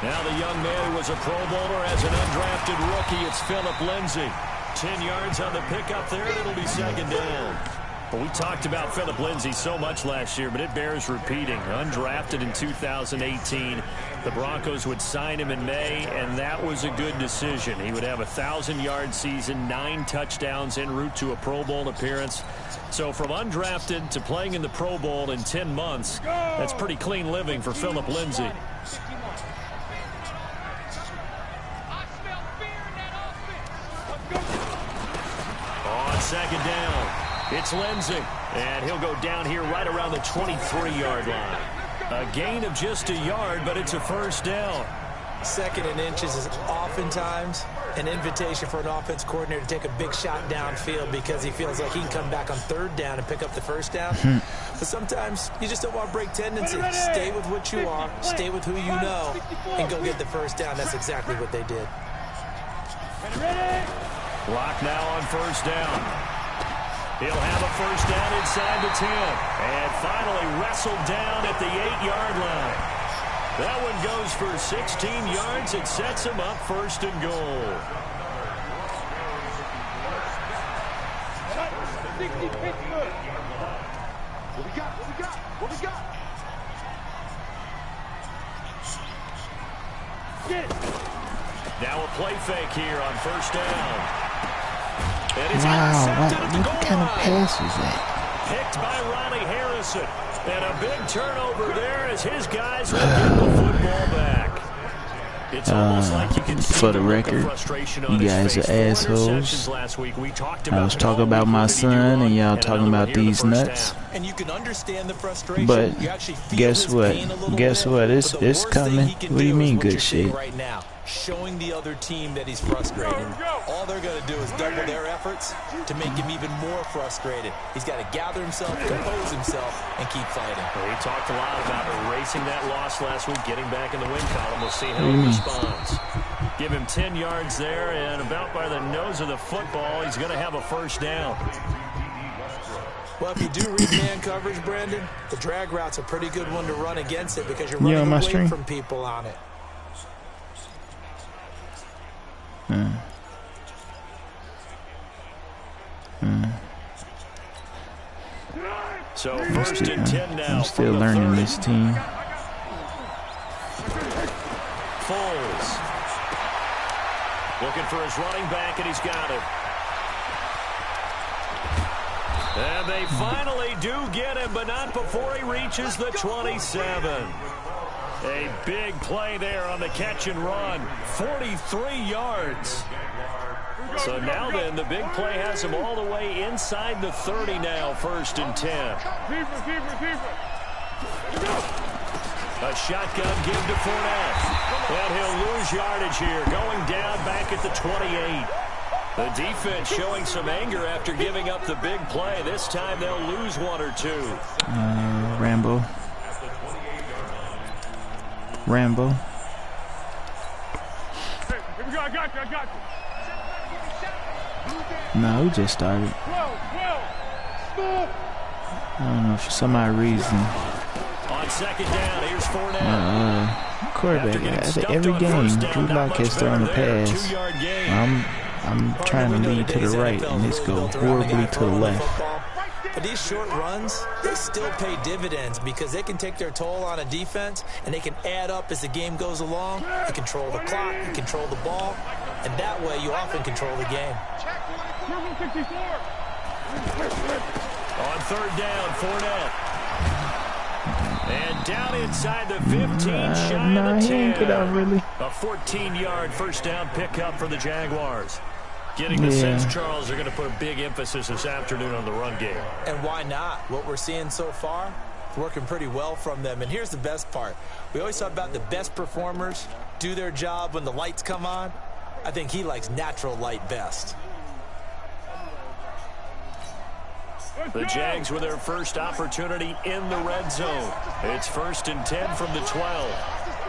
Now the young man who was a Pro Bowler as an undrafted rookie, it's Phillip Lindsay. 10 yards on the pickup there, and it'll be second down. Well, we talked about Phillip Lindsay so much last year, but it bears repeating. Undrafted in 2018. The Broncos would sign him in May, and that was a good decision. He would have a 1,000-yard season, 9 touchdowns en route to a Pro Bowl appearance. So from undrafted to playing in the Pro Bowl in 10 months, that's pretty clean living for Phillip Lindsay. On second down, it's Lindsay, and he'll go down here right around the 23-yard line. A gain of just a yard, but it's a first down. Second and inches is oftentimes an invitation for an offense coordinator to take a big shot downfield because he feels like he can come back on third down and pick up the first down. But sometimes you just don't want to break tendency. Stay with what you are, stay with who you know, and go get the first down. That's exactly what they did. Block now on first down. He'll have a first down inside the 10. And finally wrestled down at the 8-yard line. That one goes for 16 yards. It sets him up first and goal. What we got? Now a play fake here on first down. Wow, what kind of pass was that? Picked by Ronnie Harrison. And a big turnover there as his guys will get the football back. It's almost like you can see for the record, you guys are assholes. I was talking about my son and y'all talking about these nuts. But guess what? It's coming. What do you mean good shit? Showing the other team that he's frustrated. All they're going to do is double their efforts to make him even more frustrated. He's got to gather himself, compose himself, and keep fighting. Well, he talked a lot about erasing that loss last week, getting back in the win column. We'll see how he responds. Give him 10 yards there, and about by the nose of the football, he's going to have a first down. Well, if you do read man coverage, Brandon, the drag route's a pretty good one to run against it because you're running away from people on it. So first and 10 now. I'm still learning this team. Foles looking for his running back, and he's got it. And they finally do get him, but not before he reaches the 27. A big play there on the catch and run. 43 yards. So now then, the big play has him all the way inside the 30 now, first and 10. A shotgun give to Fournette. And he'll lose yardage here, going down back at the 28. The defense showing some anger after giving up the big play. This time they'll lose one or two. Rambo. I got you. No, we just started. I don't know, for some odd reason. On second down, here's Fournette. Quarterback, every game, Drew Lock has thrown a pass. I'm trying to lead to the right, and this goes horribly to the left. But these short runs, they still pay dividends because they can take their toll on a defense, and they can add up as the game goes along. You control the clock, you control the ball, and that way you often control the game. On third down, Fournette. And down inside the 15, shy of the 10. A 14-yard first down pickup for the Jaguars. Getting the sense, Charles, they're going to put a big emphasis this afternoon on the run game. And why not? What we're seeing so far, it's working pretty well from them. And here's the best part. We always talk about the best performers do their job when the lights come on. I think he likes natural light best. The Jags with their first opportunity in the red zone. It's first and 10 from the 12.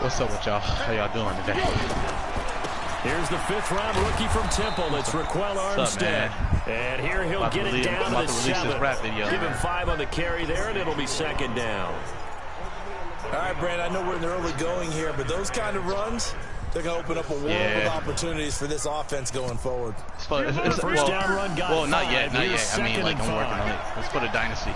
What's up with y'all? How y'all doing today? Here's the 5th-round rookie from Temple. It's Raquel Armstead. And here he'll get it down to the 7th. Give him 5 on the carry there, and it'll be 2nd down. All right, Brandon, I know we're in the early going here, but those kind of runs, they're going to open up a world of opportunities for this offense going forward. First down run got well, not 5. yet. I mean, like, I'm working on it. 5. Let's put a dynasty.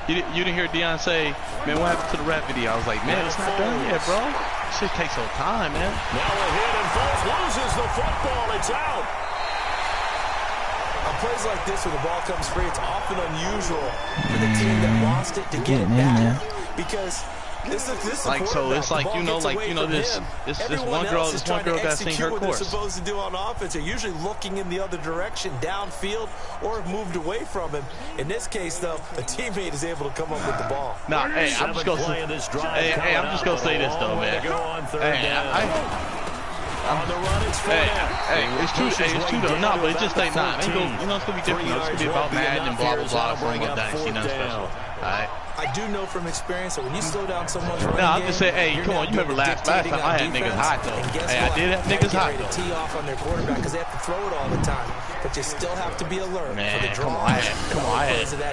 You didn't hear Deion say, man, what happened to the rap video? I was like, man, it's not done yet, bro. This shit takes some time, man. Now a hit and Foles loses the football. It's out. On plays like this where the ball comes free, it's often unusual for the team that lost it to get it back. Because this is like, so it's like, you know, this one girl got seen her course. They're supposed to do on offense. They're usually looking in the other direction, downfield, or have moved away from him. In this case, though, a teammate is able to come up with the ball. Nah, hey, I'm just gonna say this, though, man. On the run, it's it's true though. No, but it just ain't not. You know, it's gonna be different. It's gonna be about Madden and blah blah blah. Bring up dynasty, nothing special. All right. I do know from experience that when you slow down someone's running I'm just saying, hey, come on, you remember last time I had niggas hot though. Hey, I did have niggas hot though. Tee off on their quarterback because they have to throw it all the time, but you still have to be alert for the draw. I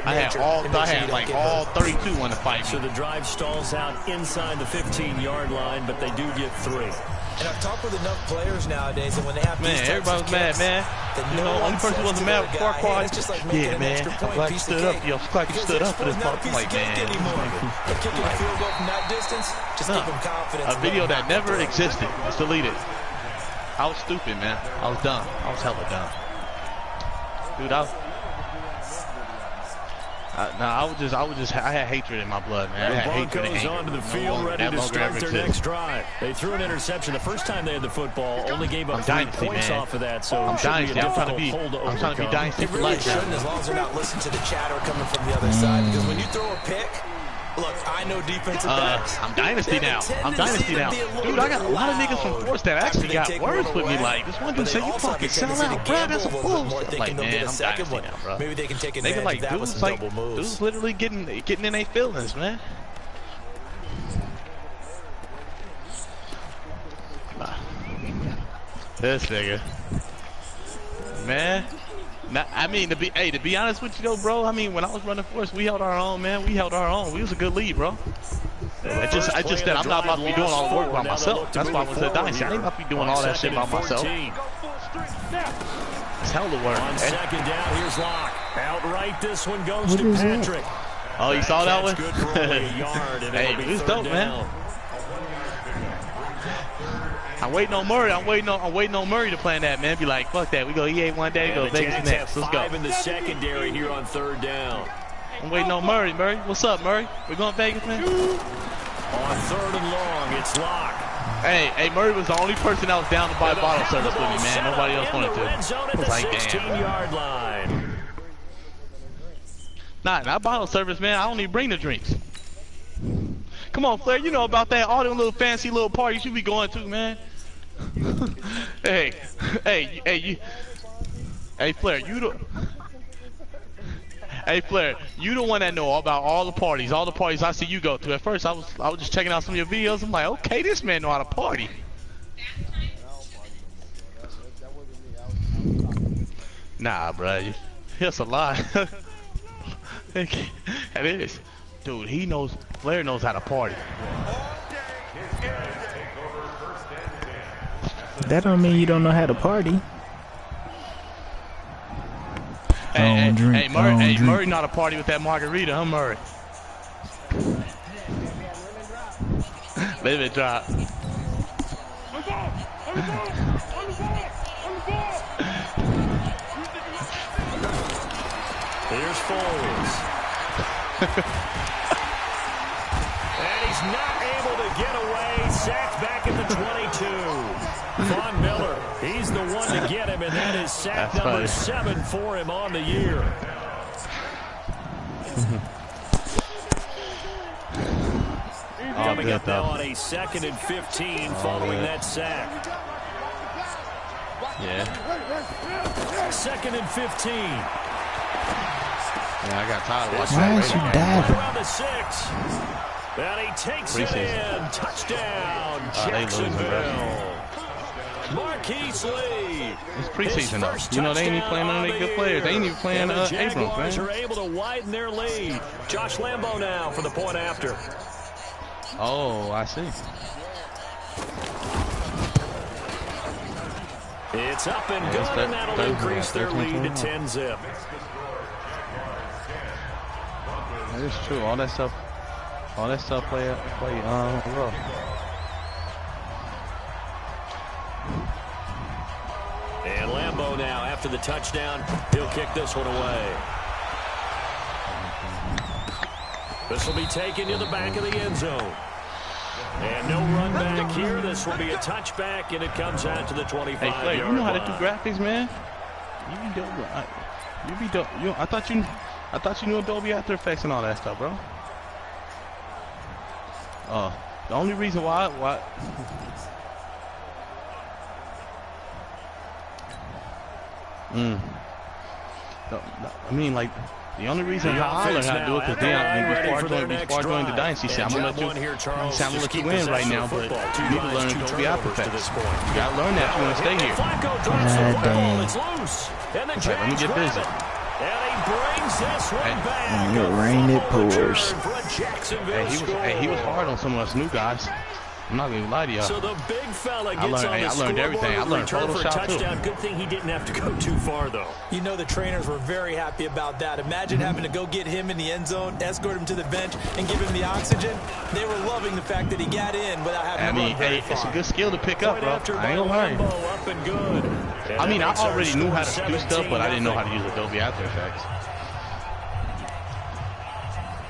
had all 32 on the fight. So the drive stalls out inside the 15-yard line, but they do get 3. And I've talked with enough players nowadays, and when they have these everybody was mad, man. You know, only person who wasn't mad with Farquhar. Yeah, man. I'm glad you stood up. I'm glad you stood up for this part. I'm like, man. Kicking a field goal from that distance, just give them confidence. A video that never existed. It's deleted. I was stupid, man. I was dumb. I was hella dumb. Dude, I had hatred in my blood, man. I had hatred and anger. Onto the field, ready to start their next drive. They threw an interception the first time they had the football. Only gave up 3 points off of that, so I'm dynasty. I'm trying to be dynasty for life. As long as they're not listening to the chatter coming from the other side, because when you throw a pick, look, I know defensive backs. I'm dynasty now. Dude, I got a lot of niggas from Force that actually got words with me. Like, this one dude said, you fucking sell out, bro. That's a fool. Like, man, I'm dynasty now, bro. Maybe they can take advantage of that with some double moves. Dude's literally getting in their feelings, man. This nigga. Man. I mean, to be honest with you though, bro, I mean, when I was running Force, we held our own, man. We held our own. We was a good lead, bro. I just said I'm not about to be doing all the work by myself. That's why I was at Dynasty. I ain't about to be doing all that shit by myself. It's hell to work. On 2nd down, here's Locke. Outright, this one goes to Patrick. Oh, you saw that one? Good for only a yard, and hey, it's dope, man. I'm waiting on Murray. I'm waiting on Murray to plan that, man. Be like, fuck that. We go EA one day, go Vegas next. Let's go. 5 in the secondary here on 3rd down. I'm waiting on Murray. Murray, what's up, Murray? We going Vegas, man? On 3rd and long, it's Locke. Hey, Murray was the only person that was down to buy bottle service with me, man. Nobody else wanted to. I was like, damn. 16-yard line. Not bottle service, man. I don't even bring the drinks. Come on, Flair. You know about that. All them little fancy little parties you be going to, man. Hey, Flair, Flair, you the one that know about all the parties I see you go to. At first, I was just checking out some of your videos. I'm like, okay, this man know how to party. Nah, bro, that's a lie. It is, dude. Flair knows how to party. That don't mean you don't know how to party. Hey, Murray not a party with that margarita, huh, Murray? Let it drop. Here's Foles. And he's not able to get away. Sacked back at the 22. Von Miller, he's the one to get him, and that is sack number 7 for him on the year. Coming up now on a 2nd and 15 following that sack. Yeah. 2nd and 15. Yeah, I got tired of watching that. Around the 6. And he takes it in. Touchdown, Jacksonville. Marquise Lee. It's preseason, though. You know, they ain't even playing none of their good players. They ain't even playing Abrams, man. Jaguars are able to widen their lead. Josh Lambo now for the point after. Oh, I see. It's up and good, and that'll increase their lead to 10-zip. That is true. All that stuff play well. And Lambo now, after the touchdown, he'll kick this one away. This will be taken to the back of the end zone. And no run back here. This will be a touchback, and it comes out to the 25-yard line. Hey, Clay, you know how to do graphics, man? You be dope. I thought you knew Adobe After Effects and all that stuff, bro. The only reason why I mean, like, the only reason how I learned how to do it because before I joined the Dynasty, he said, I'm going to let you win right now, but you need to learn Adobe After Effects. You got to learn that if you want to stay here. Dang. Let me get busy. And he brings this one back. And it rained, it pours. Hey, he was hard on some of us new guys. I'm not going to lie to y'all. So the big fella gets on the learned everything. I learned Photoshop too. Good thing he didn't have to go too far, though. You know the trainers were very happy about that. Imagine having to go get him in the end zone, escort him to the bench, and give him the oxygen. They were loving the fact that he got in without having to run very far. It's a good skill to pick up, bro. I ain't gonna lie. I mean, I already knew how to do stuff, but I didn't know how to use Adobe After Effects.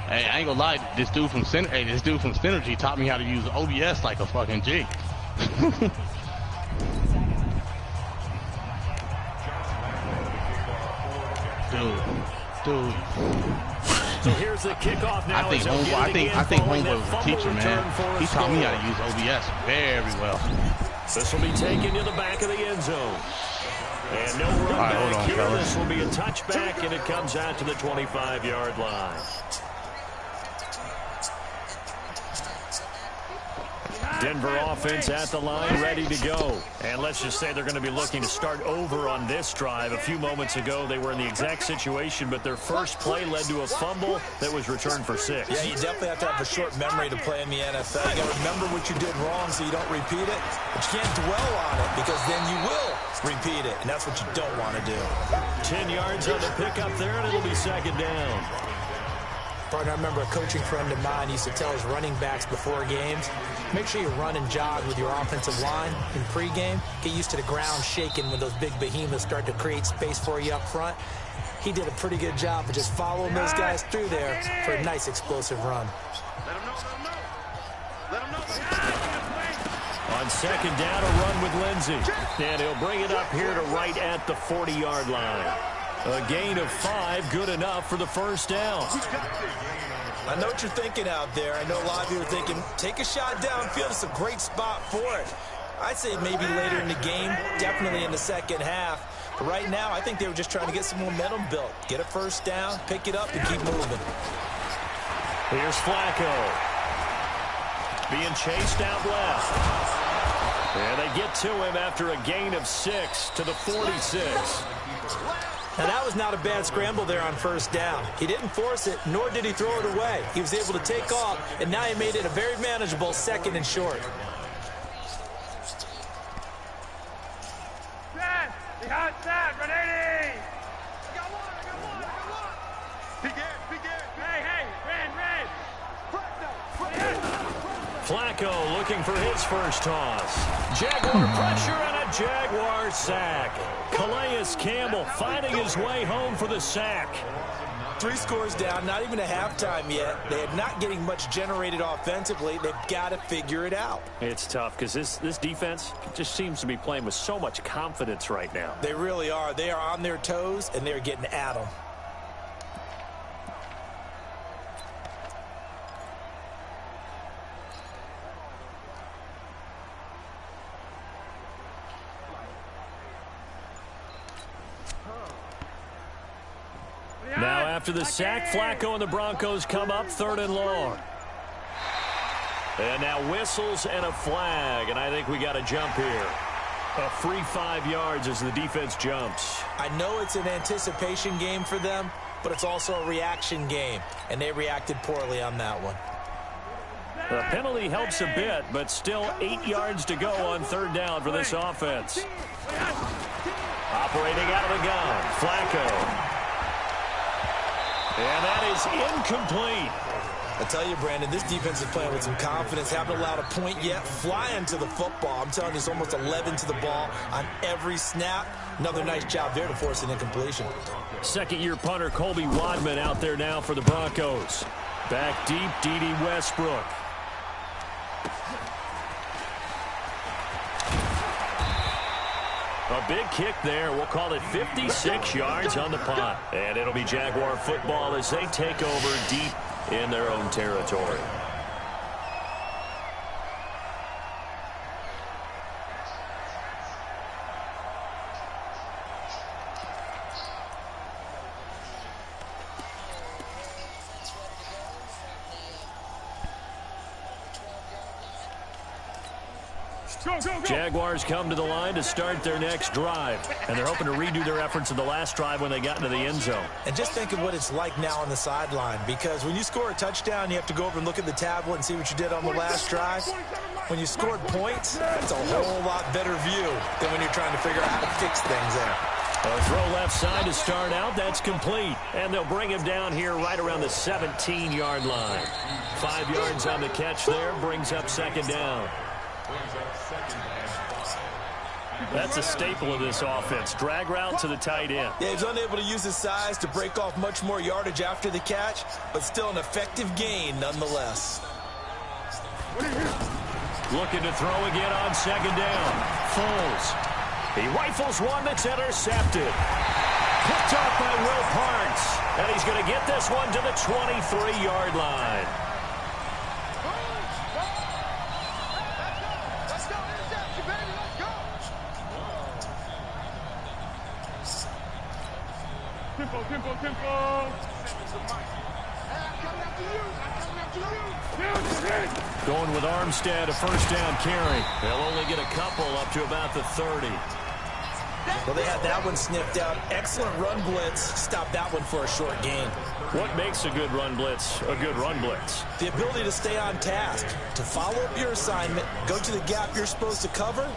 Hey, I ain't gonna lie, this dude from Synergy taught me how to use OBS like a fucking G. Dude. So here's the kickoff now. I think Homeboy was a teacher, man. He taught me how to use OBS very well. This will be taken to the back of the end zone. And no run back here. Fellas. This will be a touchback, and it comes out to the 25-yard line. Denver offense at the line, ready to go. And let's just say they're going to be looking to start over on this drive. A few moments ago, they were in the exact situation, but their first play led to a fumble that was returned for 6. Yeah, you definitely have to have a short memory to play in the NFL. You got to remember what you did wrong so you don't repeat it, but you can't dwell on it because then you will repeat it, and that's what you don't want to do. 10 yards on the pickup there, and it'll be second down. Partner, I remember a coaching friend of mine used to tell his running backs before games, make sure you run and jog with your offensive line in pregame. Get used to the ground shaking when those big behemoths start to create space for you up front. He did a pretty good job of just following those guys through there for a nice explosive run. On second down, a run with Lindsey. And he'll bring it up here to right at the 40-yard line. A gain of 5, good enough for the first down. I know what you're thinking out there. I know a lot of you are thinking, take a shot downfield. It's a great spot for it. I'd say maybe later in the game, definitely in the second half. But right now, I think they were just trying to get some momentum built. Get a first down, pick it up, and keep moving. Here's Flacco. Being chased out left. And they get to him after a gain of 6 to the 46. Now, that was not a bad scramble there on first down. He didn't force it, nor did he throw it away. He was able to take off, and now he made it a very manageable second and short. The outside, Renee! Got one. Hey, red. Flacco looking for his first toss. Jaguar pressure and a Jaguar sack. Calais Campbell finding his way home for the sack. 3 scores down, not even a halftime yet. They are not getting much generated offensively. They've got to figure it out. It's tough because this defense just seems to be playing with so much confidence right now. They really are. They are on their toes, and they're getting at them. Now after the sack, Flacco and the Broncos come up 3rd and long. And now whistles and a flag, and I think we got a jump here. A free 5 yards as the defense jumps. I know it's an anticipation game for them, but it's also a reaction game, and they reacted poorly on that one. The penalty helps a bit, but still 8 yards to go on 3rd down for this offense. Operating out of the gun, Flacco. And that is incomplete. I tell you, Brandon, this defense is playing with some confidence. Haven't allowed a point yet. Flying to the football. I'm telling you, it's almost 11 to the ball on every snap. Another nice job there to force an incompletion. Second-year punter Colby Wadman out there now for the Broncos. Back deep, D.D. Westbrook. A big kick there. We'll call it 56 yards on the punt. And it'll be Jaguar football as they take over deep in their own territory. Jaguars come to the line to start their next drive, and they're hoping to redo their efforts in the last drive when they got into the end zone. And just think of what it's like now on the sideline, because when you score a touchdown, you have to go over and look at the tablet and see what you did on the last drive. When you scored points, it's a whole lot better view than when you're trying to figure out how to fix things there. A throw left side to start out. That's complete. And they'll bring him down here right around the 17-yard line. 5 yards on the catch there. Brings up 2nd down. That's a staple of this offense. Drag route to the tight end. Yeah, he's unable to use his size to break off much more yardage after the catch, but still an effective gain nonetheless. Looking to throw again on 2nd down. Foles. He rifles one that's intercepted. Picked off by Will Parks. And he's going to get this one to the 23-yard line. Going with Armstead, a 1st down carry. They'll only get a couple up to about the 30. Well, they had that one sniffed out. Excellent run blitz. Stop that one for a short gain. What makes a good run blitz a good run blitz? The ability to stay on task, to follow up your assignment, go to the gap you're supposed to cover,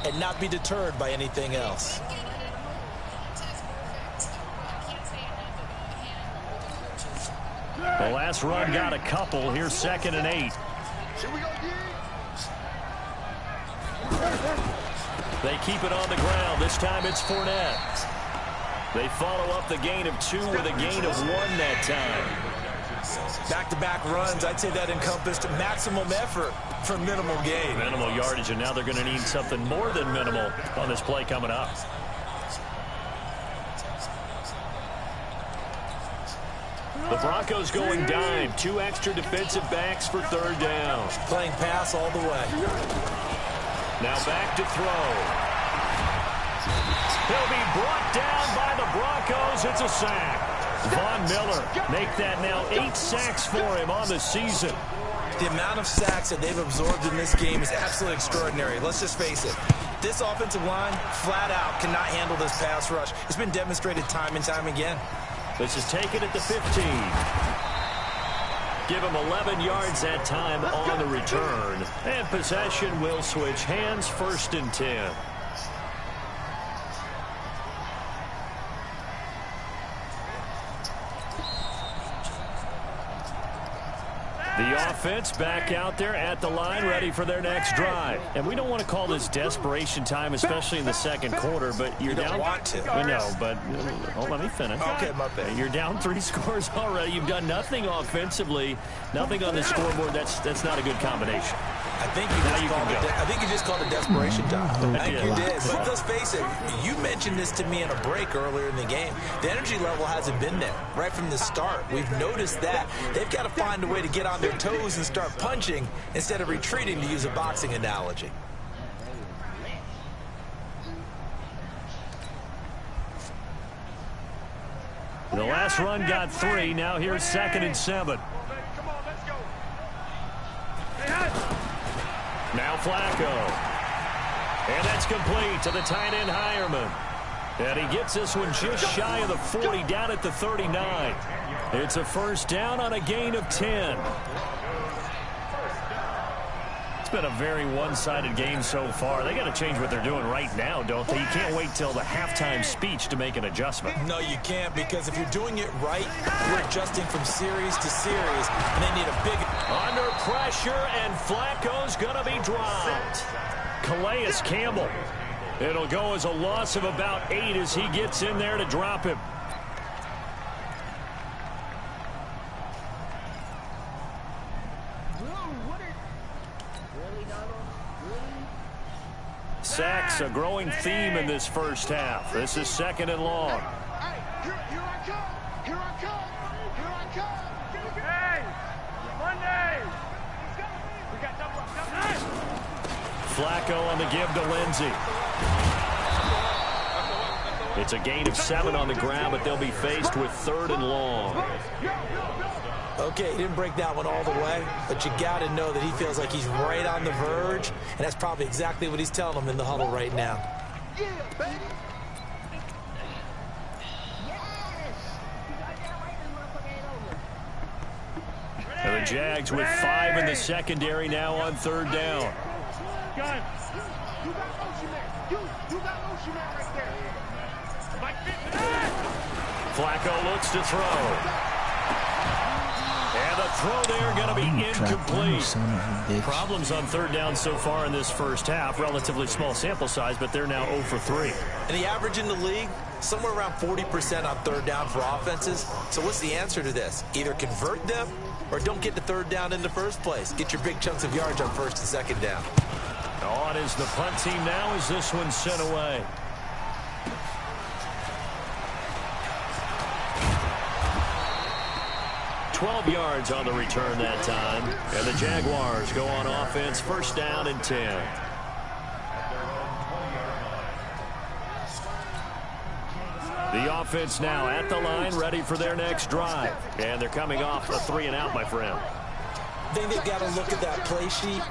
and not be deterred by anything else. The last run got a couple. Here's 2nd and 8. They keep it on the ground. This time it's Fournette. They follow up the gain of 2 with a gain of 1 that time. Back-to-back runs, I'd say that encompassed maximum effort for minimal gain. Minimal yardage, and now they're going to need something more than minimal on this play coming up. The Broncos going dime. 2 extra defensive backs for 3rd down. Playing pass all the way. Now back to throw. He'll be brought down by the Broncos. It's a sack. Von Miller make that now 8 sacks for him on the season. The amount of sacks that they've absorbed in this game is absolutely extraordinary. Let's just face it. This offensive line, flat out, cannot handle this pass rush. It's been demonstrated time and time again. This is taken at the 15. Give him 11 yards that time on the return. And possession will switch hands, 1st and 10. The offense back out there at the line, ready for their next drive. And we don't want to call this desperation time, especially in the 2nd quarter, but you're down. Want to. We know, but let me finish. Okay, my bad. You're down 3 scores already. You've done nothing offensively, nothing on the scoreboard. That's not a good combination. I think you just called it desperation time. I think you did. But let's face it, you mentioned this to me in a break earlier in the game. The energy level hasn't been there right from the start. We've noticed that. They've got to find a way to get on their toes and start punching instead of retreating, to use a boxing analogy. The last run got 3. Now here's 2nd and 7. Come on, let's go. Flacco. And that's complete to the tight end, Hireman. And he gets this one just shy of the 40, down at the 39. It's a first down on a gain of 10. It's been a very one-sided game so far. They got to change what they're doing right now, don't they? You can't wait till the halftime speech to make an adjustment. No, you can't, because if you're doing it right, you're adjusting from series to series, and they need a big... Under pressure, and Flacco's going to be dropped. Calais Campbell. It'll go as a loss of about 8 as he gets in there to drop him. Sacks, a growing theme in this first half. This is 2nd and long. Here I come. Here I come. Here I come. Hey, Monday. We got double up. Flacco on the give to Lindsey. It's a gain of 7 on the ground, but they'll be faced with 3rd and long. Okay, he didn't break that one all the way, but you got to know that he feels like he's right on the verge, and that's probably exactly what he's telling them in the huddle right now. And the Jags with 5 in the secondary now on 3rd down. Flacco looks to throw. And the throw there going to be incomplete. Problems on 3rd down so far in this first half. Relatively small sample size, but they're now 0 for 3. And the average in the league, somewhere around 40% on 3rd down for offenses. So what's the answer to this? Either convert them or don't get to 3rd down in the first place. Get your big chunks of yards on 1st and 2nd down. On is the punt team now as this one's sent away. $12 yards on the return that time. And the Jaguars go on offense, 1st down and 10. The offense now at the line, ready for their next drive. And they're coming off a 3-and-out, my friend. I think they've got to look at that play sheet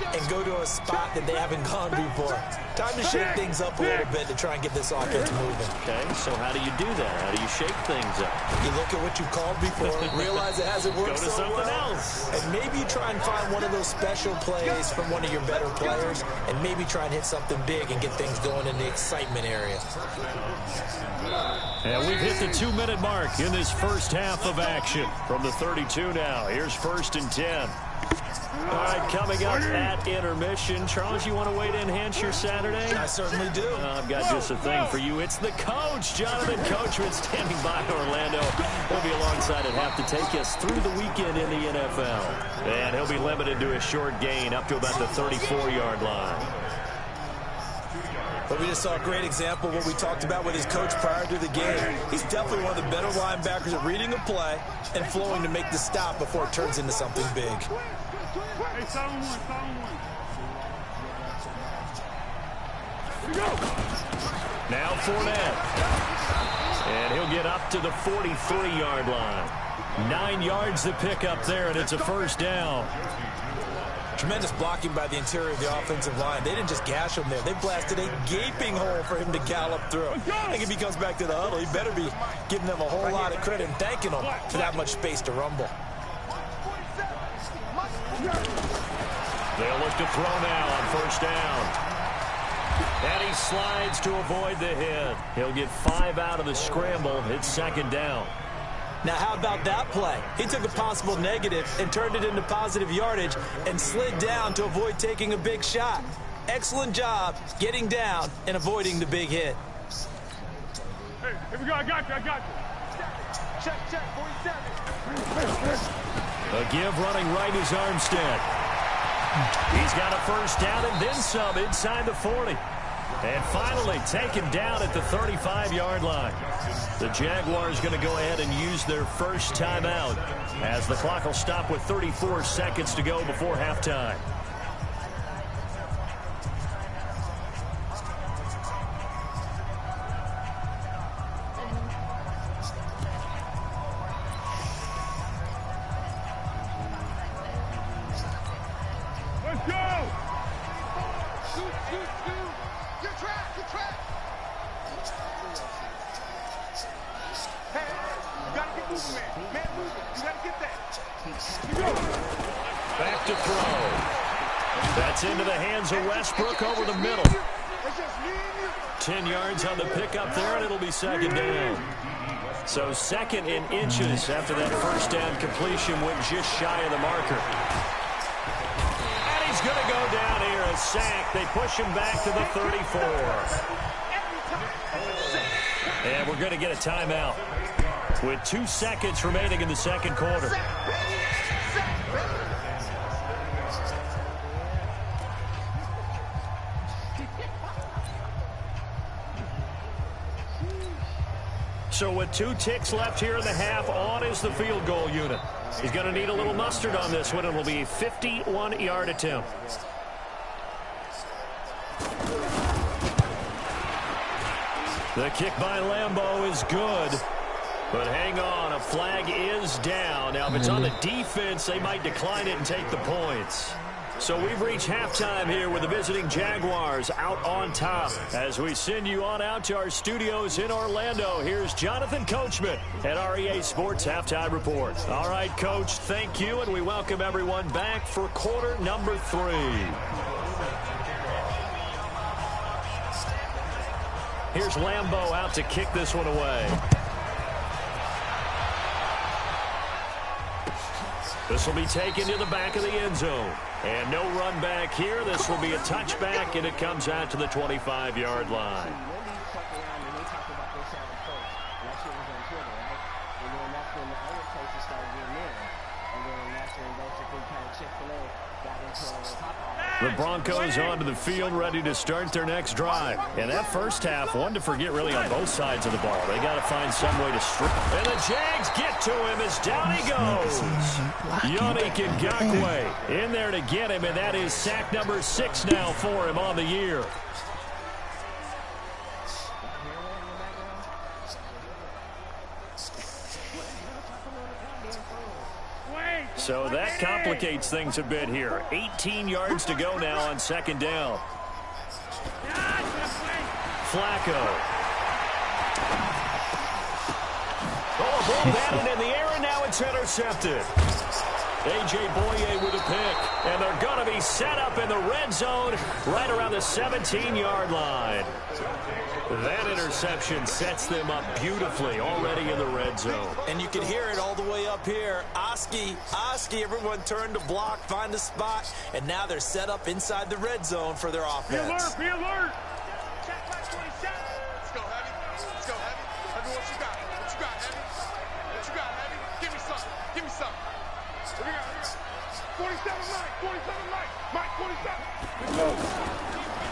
and go to a spot that they haven't gone before. Time to shake things up a little bit to try and get this offense moving. Okay, so how do you do that? How do you shake things up? You look at what you've called before, realize it hasn't worked so well. Go to something else. And maybe you try and find one of those special plays from one of your better players, and maybe try and hit something big and get things going in the excitement area. And we've hit the 2-minute mark in this first half of action. From the 32 now, here's 1st and 10. All right, coming up at intermission. Charles, you want to weigh to enhance your Saturday? I certainly do. I've got just a thing for you. It's the coach, Jonathan Coachman, standing by Orlando. He'll be alongside at half to take us through the weekend in the NFL. And he'll be limited to a short gain up to about the 34-yard line. But we just saw a great example of what we talked about with his coach prior to the game. He's definitely one of the better linebackers at reading a play and flowing to make the stop before it turns into something big. Hey, 7-1. Now Fournette. And he'll get up to the 43-yard line. 9 yards to pick up there, and it's a 1st down. Tremendous blocking by the interior of the offensive line. They didn't just gash him there. They blasted a gaping hole for him to gallop through. I think if he comes back to the huddle, he better be giving them a whole lot of credit and thanking them for that much space to rumble. They'll look to throw now on 1st down. And he slides to avoid the hit. He'll get 5 out of the scramble. It's 2nd down. Now, how about that play? He took a possible negative and turned it into positive yardage and slid down to avoid taking a big shot. Excellent job getting down and avoiding the big hit. Hey, here we go. I got you. Check, 47. A give running right is Armstead. He's got a 1st down and then some inside the 40. And finally taken down at the 35-yard line. The Jaguars going to go ahead and use their first timeout as the clock will stop with 34 seconds to go before halftime. Let's go! Back to throw. That's into the hands of Westbrook over the middle. 10 yards on the pickup there, and it'll be second down. So second in inches after that first down completion went just shy of the marker. And he's going to go down here, a sack. They push him back to the 34. And we're going to get a timeout with 2 seconds remaining in the second quarter. So with 2 ticks left here in the half, on is the field goal unit. He's going to need a little mustard on this one. It'll be a 51-yard attempt. The kick by Lambeau is good. But hang on, a flag is down. Now, if it's on the defense, they might decline it and take the points. So we've reached halftime here with the visiting Jaguars out on top. As we send you on out to our studios in Orlando, here's Jonathan Coachman at REA Sports Halftime Report. All right, Coach, thank you, and we welcome everyone back for quarter number 3. Here's Lambeau out to kick this one away. This will be taken to the back of the end zone. And no run back here. This will be a touchback, and it comes out to the 25-yard line. The Broncos onto the field, ready to start their next drive. And that first half, one to forget really on both sides of the ball. They got to find some way to strip. And the Jags get to him as down he goes. Yannick Ngakoue in there to get him, and that is sack number 6 now for him on the year. So that complicates things a bit here. 18 yards to go now on second down. Flacco. Oh, ball batted in the air, and now it's intercepted. A.J. Boye with a pick, and they're going to be set up in the red zone right around the 17-yard line. That interception sets them up beautifully already in the red zone. And you can hear it all the way up here. Oski, everyone turned to block, find a spot, and now they're set up inside the red zone for their offense. Be alert! Let's go, Heavy. Let's go, Heavy. Heavy, what you got? What you got, Heavy? What you got, Heavy? Give me something. Give me something. What we got? 47 Mike. Mike, 47.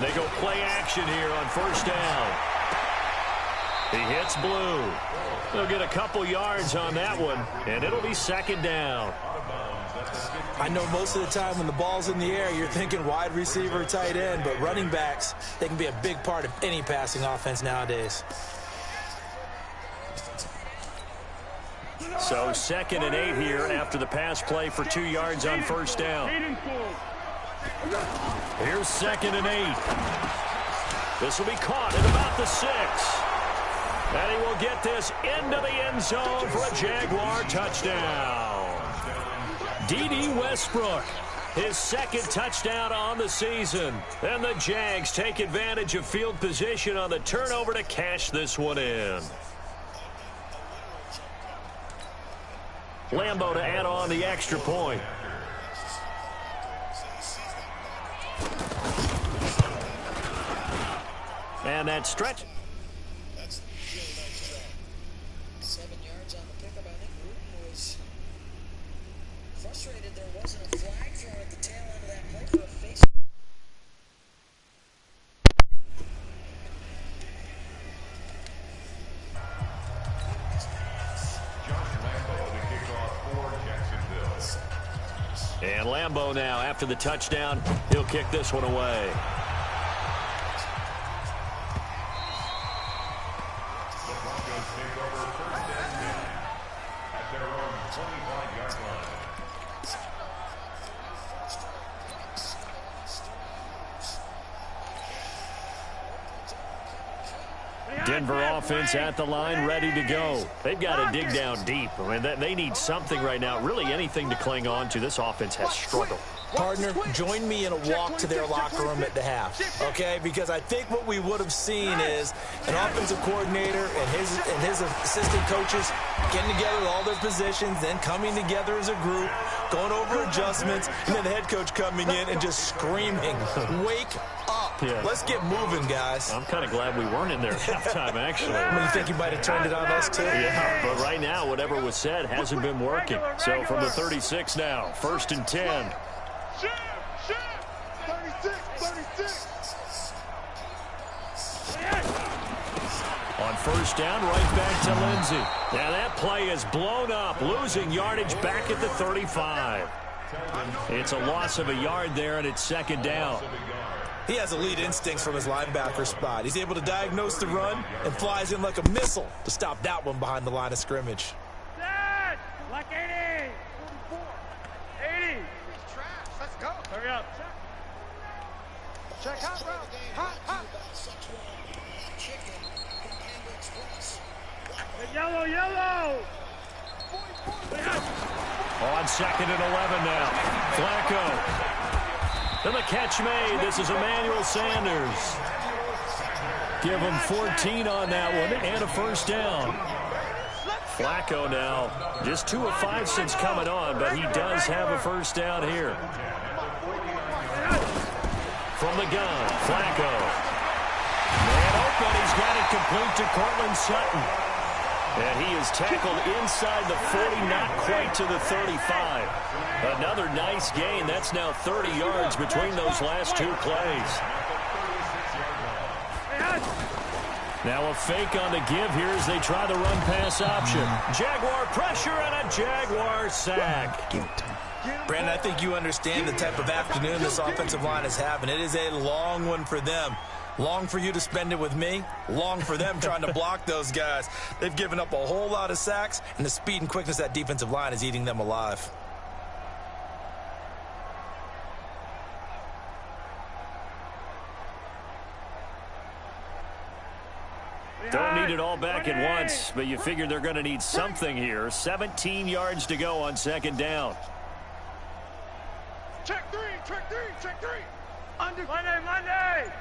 They go play action here on first down. He hits Blue. They'll get a couple yards on that one, and it'll be second down. I know most of the time when the ball's in the air, you're thinking wide receiver, tight end, but running backs, they can be a big part of any passing offense nowadays. So 2nd and 8 here after the pass play for 2 yards on first down. Here's 2nd and 8. This will be caught at about the 6. And he will get this into the end zone for a Jaguar touchdown. D.D. Westbrook, his 2nd touchdown on the season. And the Jags take advantage of field position on the turnover to cash this one in. Lambeau to add on the extra point. And that stretch. That's a really nice try. 7 yards on the pickup. I think Rudin was frustrated there wasn't a flag thrown at the tail end of that play for a face. And Lambeau now, after the touchdown, he'll kick this one away. Denver offense at the line, ready to go. They've got to dig down deep. I mean, they need something right now, really anything to cling on to. This offense has struggled. Partner, join me in a walk to their locker room at the half, okay? Because I think what we would have seen is an offensive coordinator and his assistant coaches getting together with all their positions, then coming together as a group, going over adjustments, and then the head coach coming in and just screaming, "Wake up. Yeah. Let's get moving, guys." I'm kind of glad we weren't in there at halftime, actually. You think you might have turned it on us, too? Yeah, but right now, whatever was said hasn't been working. So from the 36 now, 1st and 10. 36. On 1st down, right back to Lindsey. Now that play is blown up, losing yardage back at the 35. It's a loss of a yard there, and it's 2nd down. He has elite instincts from his linebacker spot. He's able to diagnose the run and flies in like a missile to stop that one behind the line of scrimmage. Like 80. 80. Let's go. Hurry up. Check hot, bro. Hot. Yellow. On 2nd and 11 now. Flacco. And the catch made. This is Emmanuel Sanders. Give him 14 on that one and a 1st down. Flacco now just 2 of 5 since coming on, but he does have a 1st down here. From the gun, Flacco. Man open, he's got it complete to Cortland Sutton. And he is tackled inside the 40, not quite to the 35. Another nice gain. That's now 30 yards between those last 2 plays. Now a fake on the give here as they try the run-pass option. Jaguar pressure and a Jaguar sack. Brandon, I think you understand the type of afternoon this offensive line is having. It is a long one for them. Long for you to spend it with me. Long for them trying to block those guys. They've given up a whole lot of sacks, and the speed and quickness of that defensive line is eating them alive. Don't need it all back at once, but you figure they're going to need something here. 17 yards to go on 2nd down. Check three. Monday.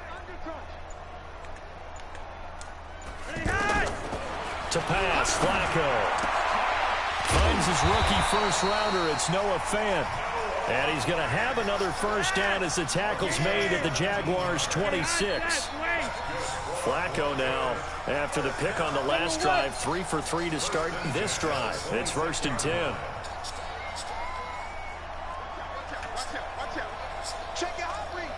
To pass, Flacco. Finds his rookie 1st rounder. It's Noah Fant. And he's going to have another 1st down as the tackle's made at the Jaguars' 26. Flacco now, after the pick on the last drive, 3 for 3 to start this drive. It's 1st and 10. Check it out, read.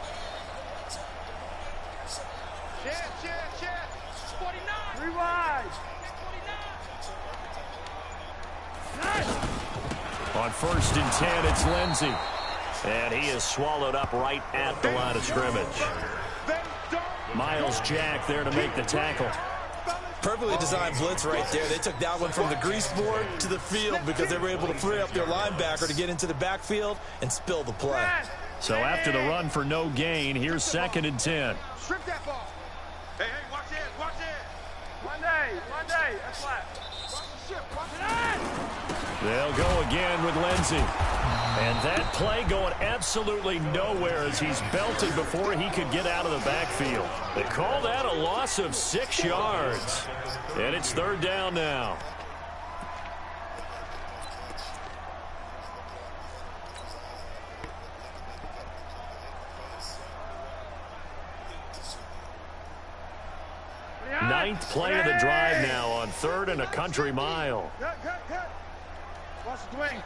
Share. 49. Rewind. 49. On 1st and 10, it's Lindsey. And he is swallowed up right at the line of scrimmage. Miles Jack there to make the tackle. Perfectly designed blitz right there. They took that one from the grease board to the field because they were able to free up their linebacker to get into the backfield and spill the play. So after the run for no gain, here's 2nd and 10. Strip that ball. Hey, watch it. Monday. That's flat. Watch it. They'll go again with Lindsey. And that play going absolutely nowhere as he's belted before he could get out of the backfield. They call that a loss of 6 yards. And it's 3rd down now. Ninth play of the drive now on 3rd and a country mile. Cut. Watch the swing.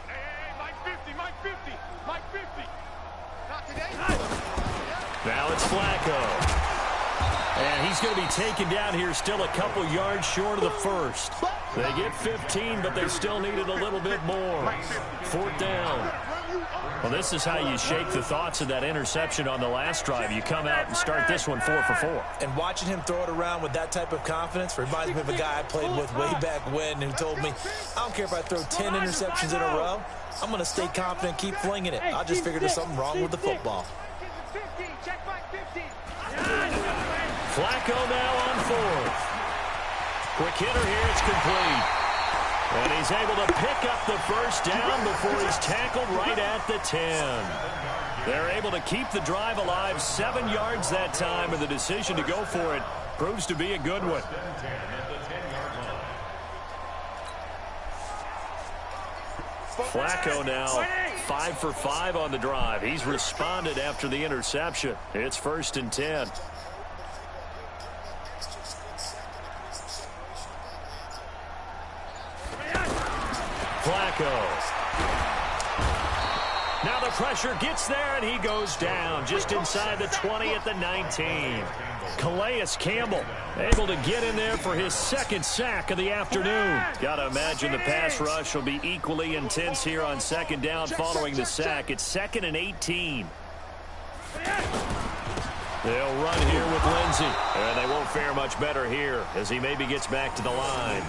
Hey, Mike 50. Not today. Now it's Flacco. And he's going to be taken down here still a couple yards short of the 1st. They get 15, but they still needed a little bit more. 4th down. Well, this is how you shake the thoughts of that interception on the last drive. You come out and start this one 4 for 4. And watching him throw it around with that type of confidence reminds me of a guy I played with way back when who told me, I don't care if I throw 10 interceptions in a row. I'm going to stay confident, keep flinging it. I just figured there's something wrong with the football. Flacco now on fourth. Quick hitter here. It's complete. And he's able to pick up the first down before he's tackled right at the 10. They're able to keep the drive alive. 7 yards that time, and the decision to go for it proves to be a good one. Flacco now 5 for 5 on the drive. He's responded after the interception. It's 1st and 10. Flacco. Now the pressure gets there, and he goes down just inside the 20 at the 19. Calais Campbell able to get in there for his 2nd sack of the afternoon. Got to imagine the pass rush will be equally intense here on 2nd down following the sack. It's 2nd and 18. They'll run here with Lindsey, and they won't fare much better here as he maybe gets back to the line.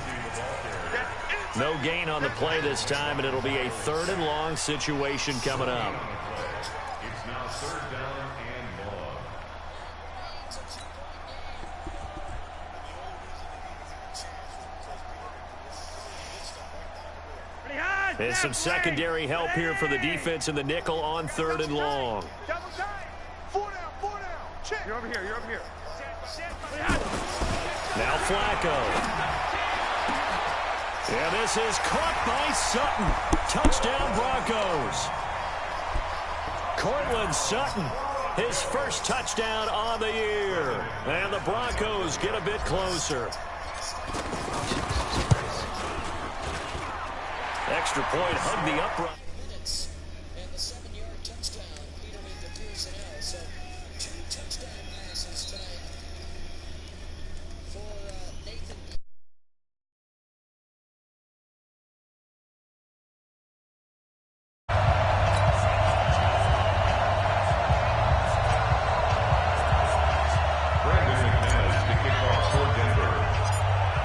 No gain on the play this time, and it'll be a 3rd and long situation coming up. It's now 3rd down and long. There's some secondary help here for the defense in the nickel on 3rd and long. Double time. 4 down, 4 down. Check. You're over here, you're over here. Now Flacco. And this is caught by Sutton. Touchdown Broncos. Cortland Sutton, his 1st touchdown on the year. And the Broncos get a bit closer. Extra point, hug the upright. Minutes and the 7-yard touchdown leader into Pearson L. So 2 touchdown passes tonight for Nathan.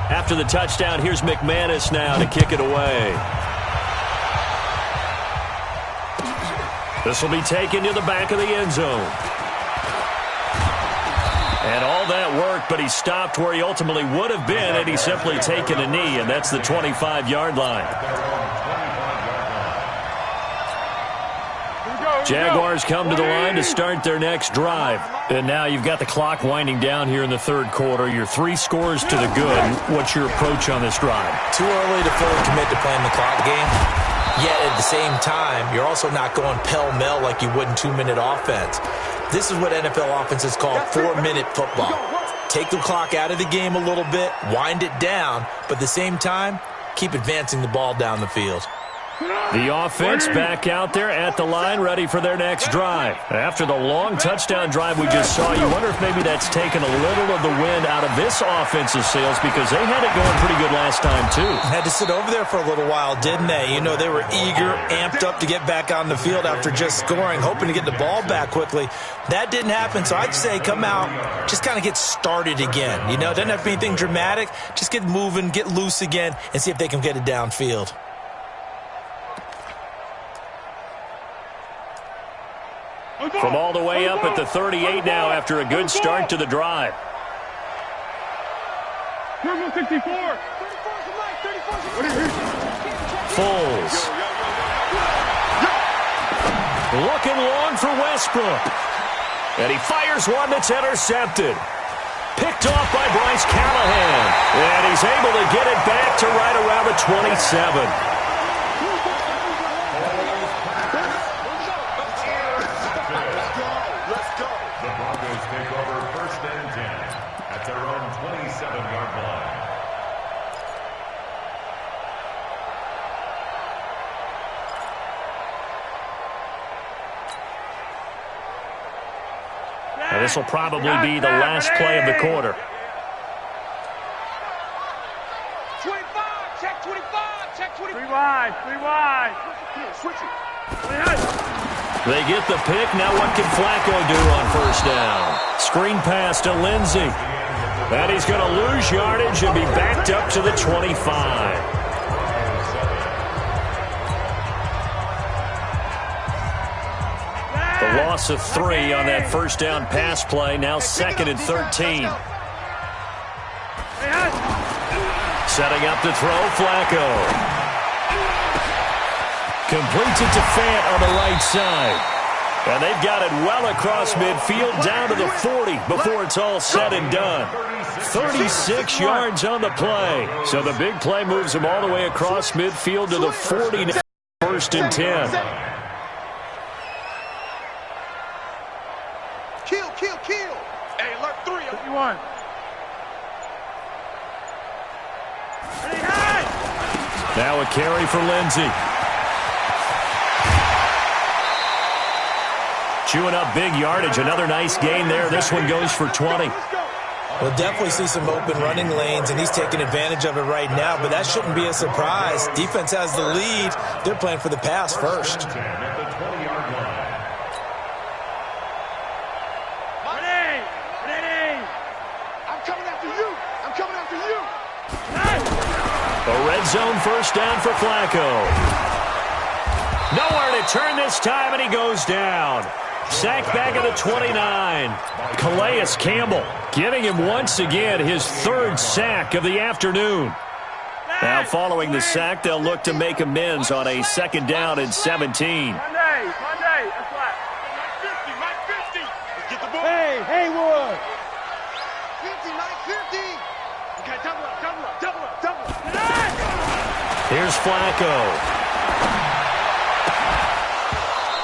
After the touchdown, here's McManus now to kick it away. This will be taken to the back of the end zone. And all that work, but he stopped where he ultimately would have been had he simply taken a knee, and that's the 25-yard line. Jaguars come to the line to start their next drive. And now you've got the clock winding down here in the 3rd quarter. You're 3 scores to the good. What's your approach on this drive? Too early to fully commit to playing the clock game. Yet at the same time, you're also not going pell-mell like you would in 2-minute offense. This is what NFL offenses call 4-minute football. Take the clock out of the game a little bit, wind it down, but at the same time, keep advancing the ball down the field. The offense back out there at the line, ready for their next drive. After the long touchdown drive we just saw, you wonder if maybe that's taken a little of the wind out of this offensive sails, because they had it going pretty good last time, too. Had to sit over there for a little while, didn't they? You know, they were eager, amped up to get back on the field after just scoring, hoping to get the ball back quickly. That didn't happen, so I'd say come out, just kind of get started again. You know, it doesn't have to be anything dramatic. Just get moving, get loose again, and see if they can get it downfield. From all the way up at the 38 now after a good start to the drive. Number 64. Foles. Looking long for Westbrook. And he fires one that's intercepted. Picked off by Bryce Callahan. And he's able to get it back to right around the 27. And this will probably be the last play of the quarter. 25, check 25, check 25. 3 wide. Switch it. They get the pick. Now what can Flacco do on 1st down? Screen pass to Lindsey. And he's going to lose yardage and be backed up to the 25. The loss of 3 on that 1st down pass play. Now 2nd and 13. Setting up to throw, Flacco. Completes it to Fant on the right side. And they've got it well across midfield down to the 40 before it's all said and done. 36 yards on the play. So the big play moves them all the way across midfield to the 40. First and 10. Kill. Hey, alert 3. 51. Now a carry for Lindsey. Chewing up big yardage. Another nice gain there. This one goes for 20. We'll definitely see some open running lanes, and he's taking advantage of it right now, but that shouldn't be a surprise. Defense has the lead. They're playing for the pass first. A red zone first down for Flacco. Nowhere to turn this time, and he goes down. Sacked back at the 29. Calais Campbell getting him once again his third sack of the afternoon. Now following the sack, they'll look to make amends on a second down and 17. Monday, that's right. Mike 50. Let's get the ball. Hey, Haywood. 50, Mike 50. Okay, double up. Here's Flacco.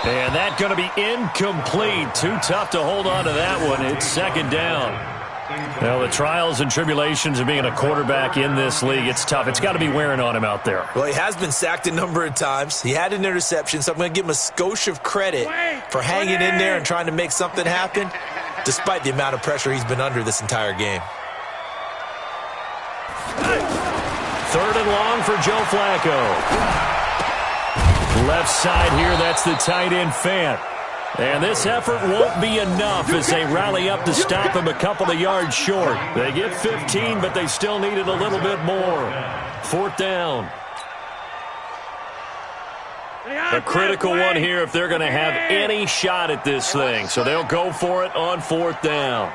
And that's going to be incomplete. Too tough to hold on to that one. It's second down. Well, the trials and tribulations of being a quarterback in this league, it's tough. It's got to be wearing on him out there. Well, he has been sacked a number of times. He had an interception, so I'm going to give him a skosh of credit for hanging in there and trying to make something happen, despite the amount of pressure he's been under this entire game. Third and long for Joe Flacco. Left side here, that's the tight end Fant. And this effort won't be enough as they rally up to stop him a couple of yards short. They get 15, but they still needed a little bit more. Fourth down. A critical one here if they're going to have any shot at this thing. So they'll go for it on fourth down.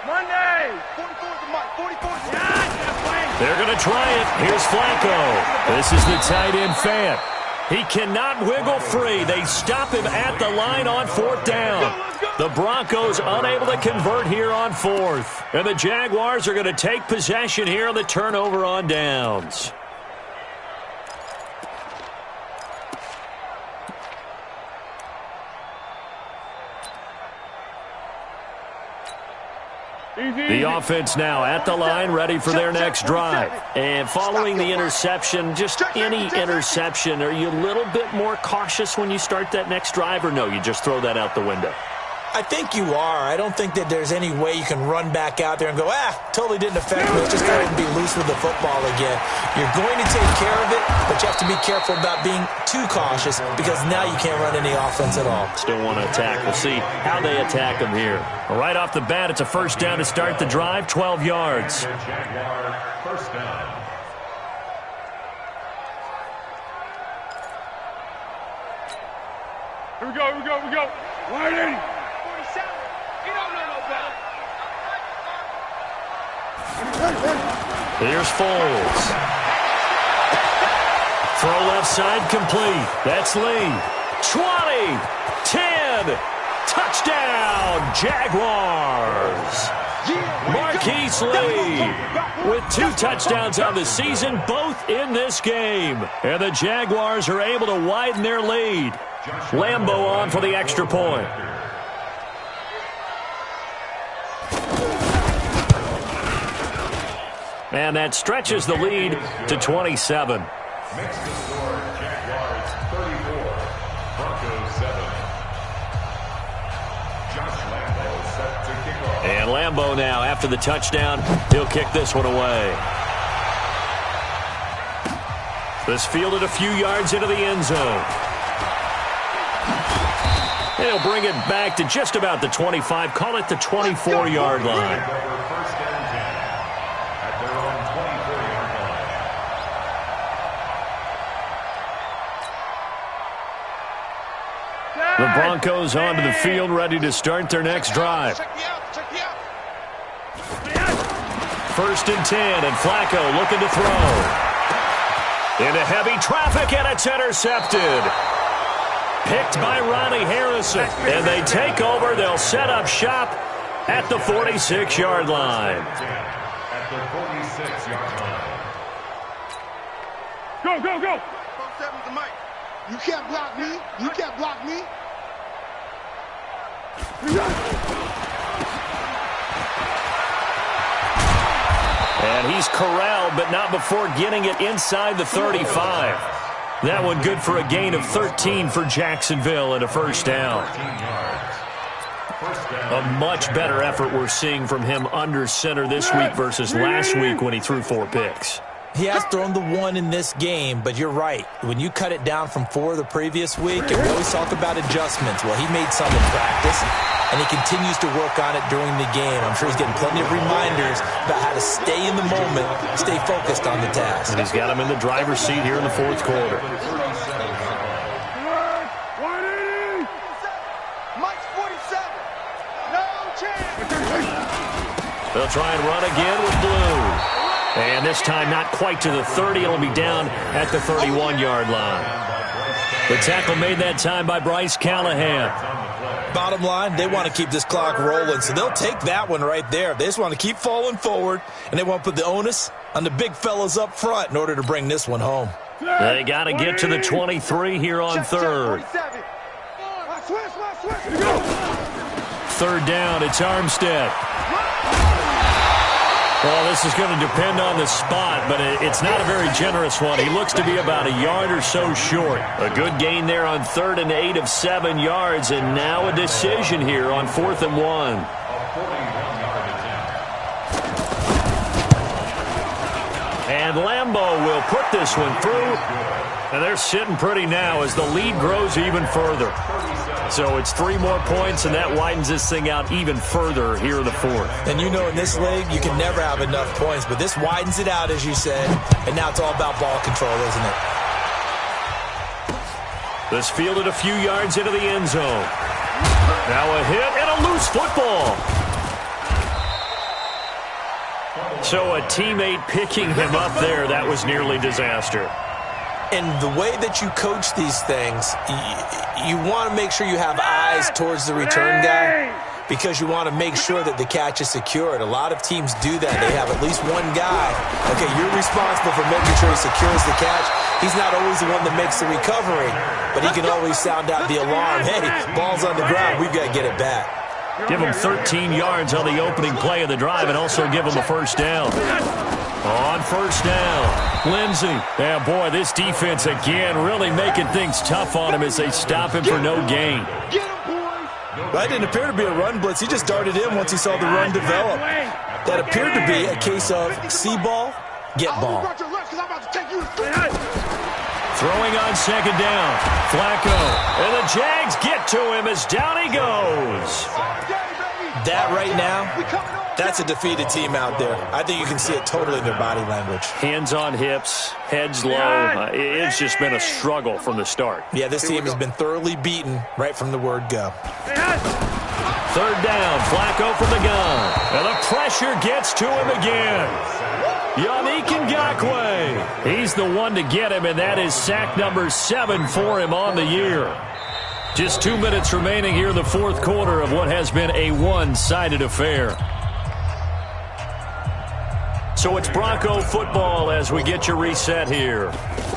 Monday. 44. They're going to try it. Here's Flacco. This is the tight end Fant. He cannot wiggle free. They stop him at the line on fourth down. The Broncos unable to convert here on fourth. And the Jaguars are going to take possession here on the turnover on downs. The offense now at the line, ready for their next drive. And following the interception, just any interception, are you a little bit more cautious when you start that next drive, or no, you just throw that out the window? I think you are. I don't think that there's any way you can run back out there and go, totally didn't affect me. Let's just go ahead and be loose with the football again. You're going to take care of it, but you have to be careful about being too cautious because now you can't run any offense at all. Still want to attack. We'll see how they attack them here. Right off the bat, it's a first down to start the drive, 12 yards. First down. Here we go. Right in. 47. You don't know no better. Here's Foles. Throw left side complete. That's Lee. 20, 10, touchdown, Jaguars. Marquise Lee with 2 touchdowns on the season, both in this game. And the Jaguars are able to widen their lead. Lambeau on for the extra point. And that stretches the lead to 27. Makes the score Jaguars 34, Broncos 7. Josh Lambeau set to kick off. And Lambeau now, after the touchdown, he'll kick this one away. This fielded a few yards into the end zone. He'll bring it back to just about the 25, call it the 24-yard line. First and 10 at their own 24-yard line. The Broncos onto the field, ready to start their next drive. 1st and 10, and Flacco looking to throw. Into heavy traffic, and it's intercepted. Picked by Ronnie Harrison. And they take over. They'll set up shop at the 46-yard line. At the 46-yard line. Go, go, go. 7's the mic. You can't block me. You can't block me. And he's corralled, but not before getting it inside the 35. That one good for a gain of 13 for Jacksonville and a 1st down. A much better effort we're seeing from him under center this week versus last week when he threw 4 picks. He has thrown the 1 in this game, but you're right. When you cut it down from 4 the previous week, and we always talk about adjustments. Well, he made some in practice, and he continues to work on it during the game. I'm sure he's getting plenty of reminders about how to stay in the moment, stay focused on the task. And he's got him in the driver's seat here in the 4th quarter. Mike's 47. No chance. They'll try and run again with Blue. And this time not quite to the 30. It'll be down at the 31-yard line. The tackle made that time by Bryce Callahan. Bottom line, they want to keep this clock rolling, so they'll take that one right there. They just want to keep falling forward, and they want to put the onus on the big fellas up front in order to bring this one home. They got to get to the 23 here on 3rd. 3rd down, it's Armstead. Well, this is going to depend on the spot, but it's not a very generous one. He looks to be about a yard or so short. A good gain there on 3rd and 8 of 7 yards, and now a decision here on 4th and 1. And Lambeau will put this one through, and they're sitting pretty now as the lead grows even further. So it's 3 more points, and that widens this thing out even further here in the 4th. And you know in this league, you can never have enough points, but this widens it out, as you said, and now it's all about ball control, isn't it? This fielded a few yards into the end zone. Now a hit and a loose football. So a teammate picking him up there, that was nearly disaster. And the way that you coach these things, you want to make sure you have eyes towards the return guy because you want to make sure that the catch is secured. A lot of teams do that. They have at least one guy. Okay, you're responsible for making sure he secures the catch. He's not always the one that makes the recovery, but he can always sound out the alarm. Hey, ball's on the ground. We've got to get it back. Give him 13 yards on the opening play of the drive and also give him a 1st down. On 1st down, Lindsey. Yeah, boy, this defense again really making things tough on him as they stop him for no gain. That didn't appear to be a run blitz. He just darted in once he saw the run develop. That appeared to be a case of see ball, get ball. Throwing on 2nd down, Flacco. And the Jags get to him as down he goes. That right now, that's a defeated team out there. I think you can see it totally in their body language. Hands on hips, heads low. It's just been a struggle from the start. Yeah, this team has been thoroughly beaten right from the word go. 3rd down, Flacco from the gun. And the pressure gets to him again. Yannick Ngakoue. He's the one to get him, and that is sack number 7 for him on the year. Just 2 minutes remaining here in the 4th quarter of what has been a one-sided affair. So it's Bronco football as we get your reset here.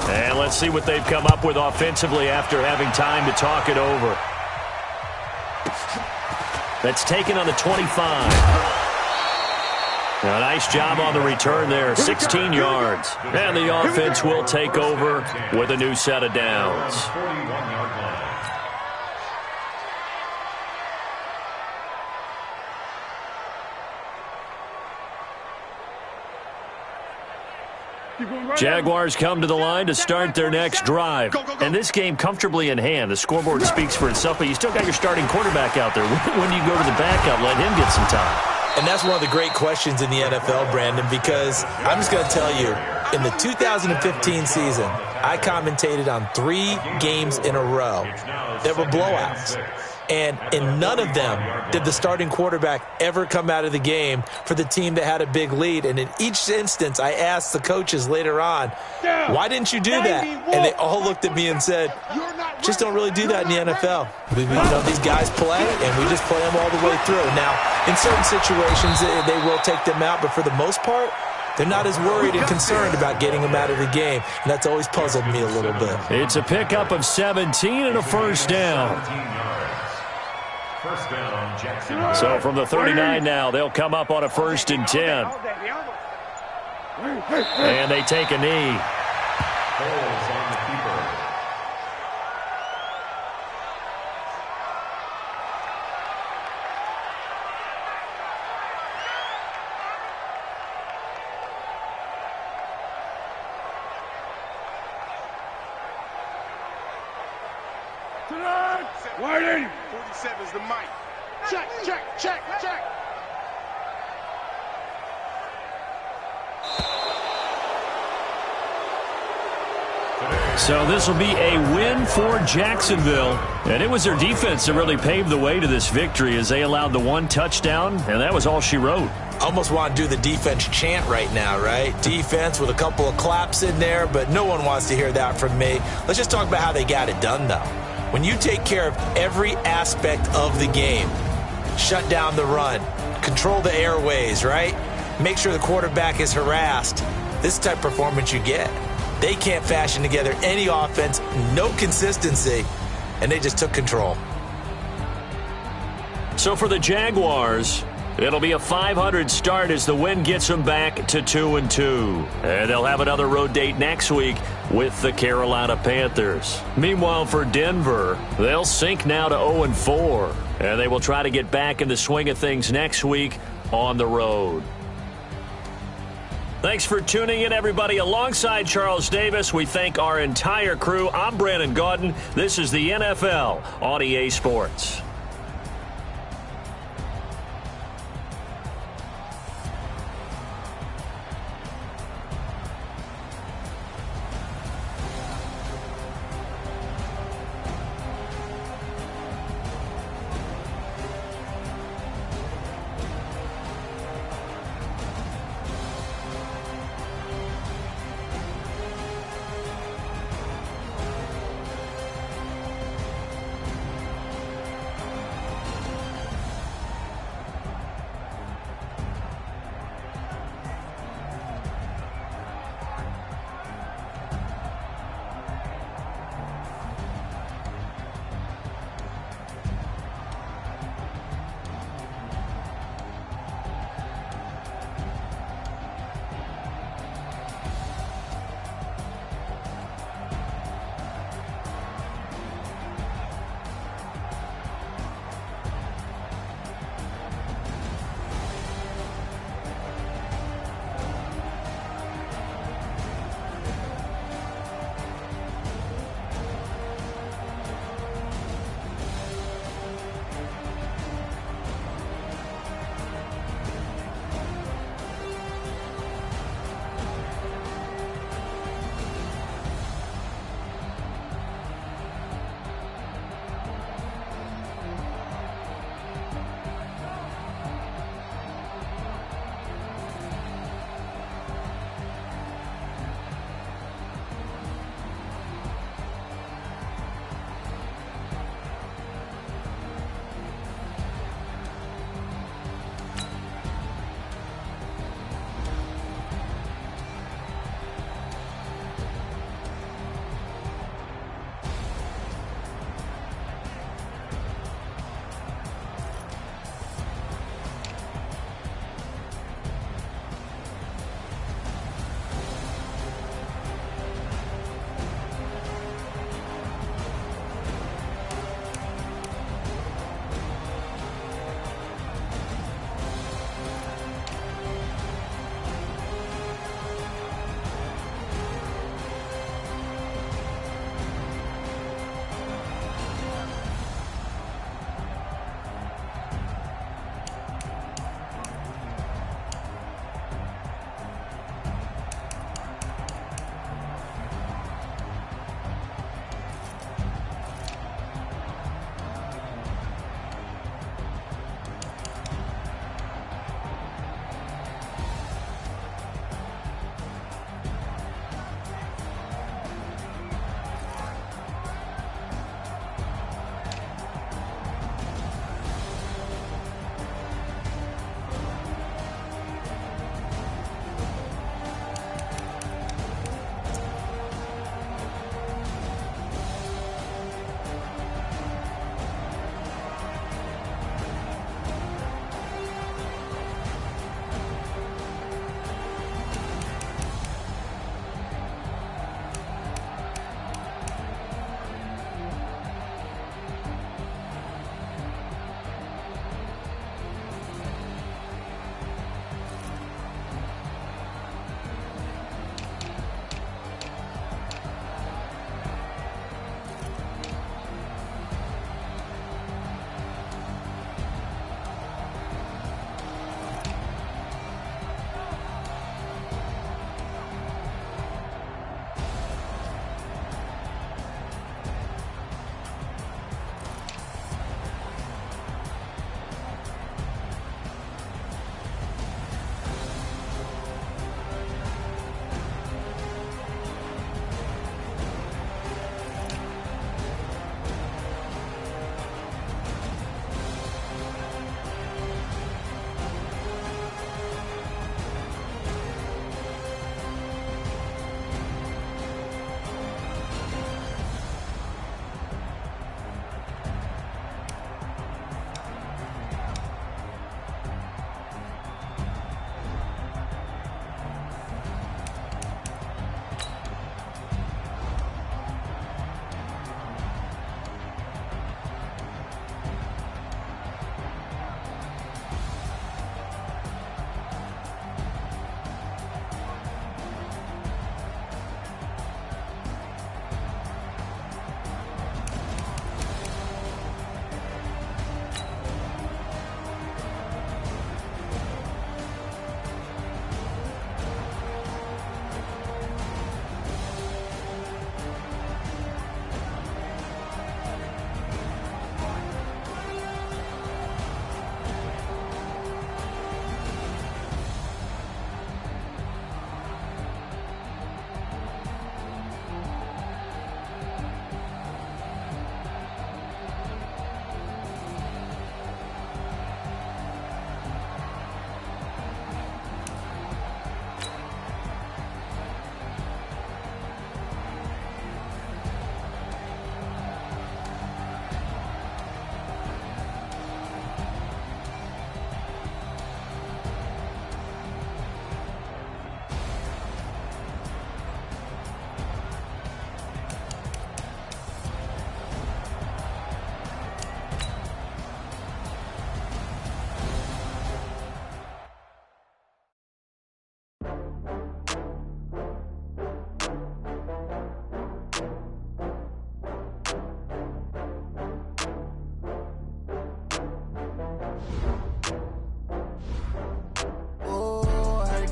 And let's see what they've come up with offensively after having time to talk it over. That's taken on the 25. A nice job on the return there, 16 yards. And the offense will take over with a new set of downs. Jaguars come to the line to start their next drive. And this game comfortably in hand. The scoreboard speaks for itself, but you still got your starting quarterback out there. When do you go to the backup, let him get some time? And that's one of the great questions in the NFL, Brandon, because I'm just going to tell you, in the 2015 season, I commentated on 3 games in a row that were blowouts. And in none of them did the starting quarterback ever come out of the game for the team that had a big lead. And in each instance, I asked the coaches later on, why didn't you do that? And they all looked at me and said, just don't really do that in the NFL. These guys play, and we just play them all the way through. Now, in certain situations, they will take them out, but for the most part, they're not as worried and concerned about getting them out of the game, and that's always puzzled me a little bit. It's a pickup of 17 and a first down. So from the 39 now, they'll come up on a 1st and 10. And they take a knee. Waiting. 47 is the mic. Check, check, check, check. So this will be a win for Jacksonville. And it was their defense that really paved the way to this victory as they allowed the 1 touchdown, and that was all she wrote. Almost want to do the defense chant right now, right? Defense with a couple of claps in there, but no one wants to hear that from me. Let's just talk about how they got it done, though. When you take care of every aspect of the game, shut down the run, control the airways, right? Make sure the quarterback is harassed. This type of performance you get. They can't fashion together any offense, no consistency, and they just took control. So for the Jaguars, it'll be a 500 start as the win gets them back to 2-2. And they'll have another road date next week with the Carolina Panthers. Meanwhile, for Denver, they'll sink now to 0-4. And they will try to get back in the swing of things next week on the road. Thanks for tuning in, everybody. Alongside Charles Davis, we thank our entire crew. I'm Brandon Gaudin. This is the NFL on EA Sports.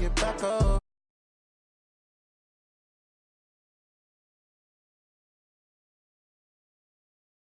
get back up.